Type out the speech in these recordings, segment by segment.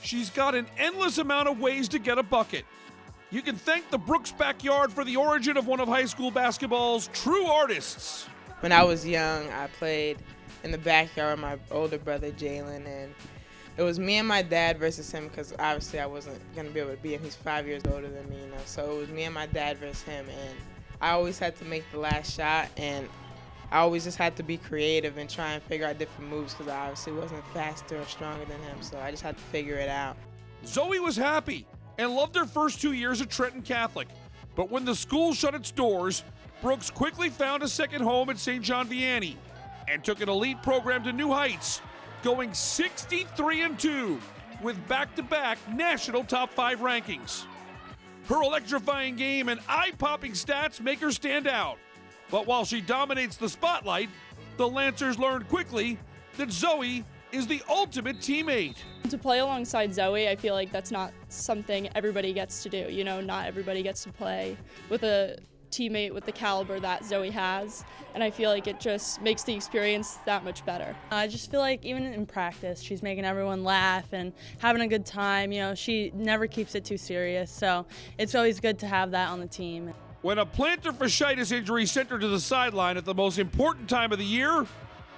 She's got an endless amount of ways to get a bucket. You can thank the Brooks backyard for the origin of one of high school basketball's true artists. When I was young, I played in the backyard with my older brother, Jalen, and it was me and my dad versus him because obviously I wasn't going to be able to beat him. He's 5 years older than me, So it was me and my dad versus him, and I always had to make the last shot, and I always just had to be creative and try and figure out different moves because I obviously wasn't faster or stronger than him, so I just had to figure it out. Zoe was happy and loved her first 2 years at Trenton Catholic. But when the school shut its doors, Brooks quickly found a second home at St. John Vianney and took an elite program to new heights, going 63-2 with back-to-back national top 5 rankings. Her electrifying game and eye-popping stats make her stand out. But while she dominates the spotlight, the Lancers learned quickly that Zoe is the ultimate teammate. To play alongside Zoe, I feel like that's not something everybody gets to do. Not everybody gets to play with a teammate with the caliber that Zoe has, and I feel like it just makes the experience that much better. I just feel like even in practice, she's making everyone laugh and having a good time. She never keeps it too serious, so it's always good to have that on the team. When a plantar fasciitis injury sent her to the sideline at the most important time of the year,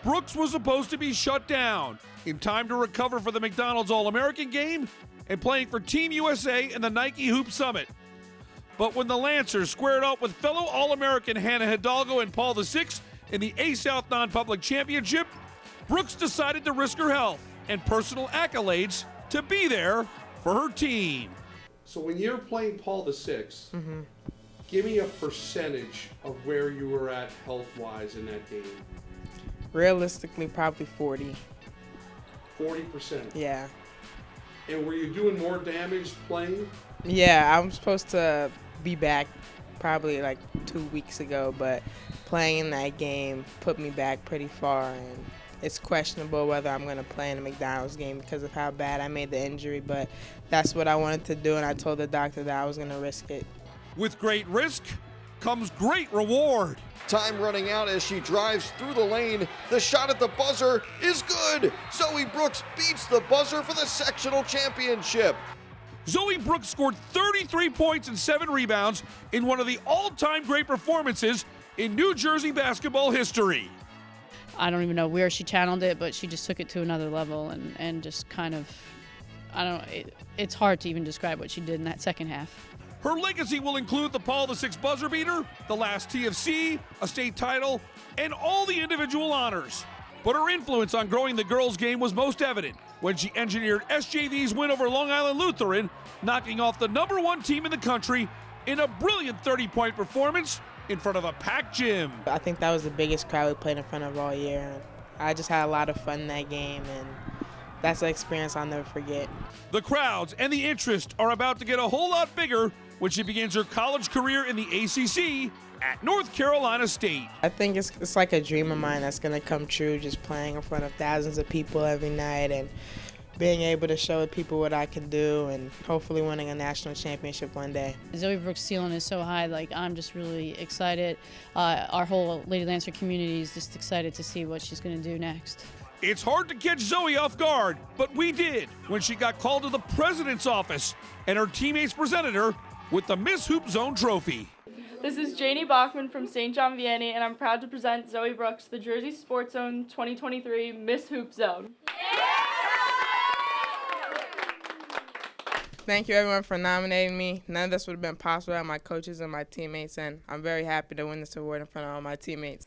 Brooks was supposed to be shut down in time to recover for the McDonald's All-American game and playing for Team USA in the Nike Hoop Summit. But when the Lancers squared up with fellow All-American Hannah Hidalgo and Paul VI in the A-South Non-Public Championship, Brooks decided to risk her health and personal accolades to be there for her team. So when you're playing Paul VI, give me a percentage of where you were at health-wise in that game. Realistically, probably 40. 40%? Yeah. And were you doing more damage playing? Yeah, I'm supposed to be back probably like 2 weeks ago, but playing in that game put me back pretty far, and it's questionable whether I'm going to play in the McDonald's game because of how bad I made the injury, but that's what I wanted to do, and I told the doctor that I was going to risk it. With great risk comes great reward. Time running out as she drives through the lane. The shot at the buzzer is good. Zoe Brooks beats the buzzer for the sectional championship. Zoe Brooks scored 33 points and 7 rebounds in one of the all-time great performances in New Jersey basketball history. I don't even know where she channeled it, but she just took it to another level and just kind of, it's hard to even describe what she did in that second half. Her legacy will include the Paul VI buzzer beater, the last TFC, a state title, and all the individual honors. But her influence on growing the girls' game was most evident when she engineered SJV's win over Long Island Lutheran, knocking off the #1 team in the country in a brilliant 30-point performance in front of a packed gym. I think that was the biggest crowd we played in front of all year. I just had a lot of fun in that game, and that's an experience I'll never forget. The crowds and the interest are about to get a whole lot bigger when she begins her college career in the ACC at North Carolina State. I think it's like a dream of mine that's going to come true, just playing in front of thousands of people every night and being able to show people what I can do and hopefully winning a national championship one day. Zoe Brooks' ceiling is so high, I'm just really excited. Our whole Lady Lancer community is just excited to see what she's going to do next. It's hard to catch Zoe off guard, but we did when she got called to the president's office and her teammates presented her with the Miss Hoop Zone trophy. This is Janie Bachman from St. John Vianney, and I'm proud to present Zoe Brooks the Jersey Sports Zone 2023 Miss Hoop Zone. Thank you everyone for nominating me. None of this would have been possible without my coaches and my teammates, and I'm very happy to win this award in front of all my teammates.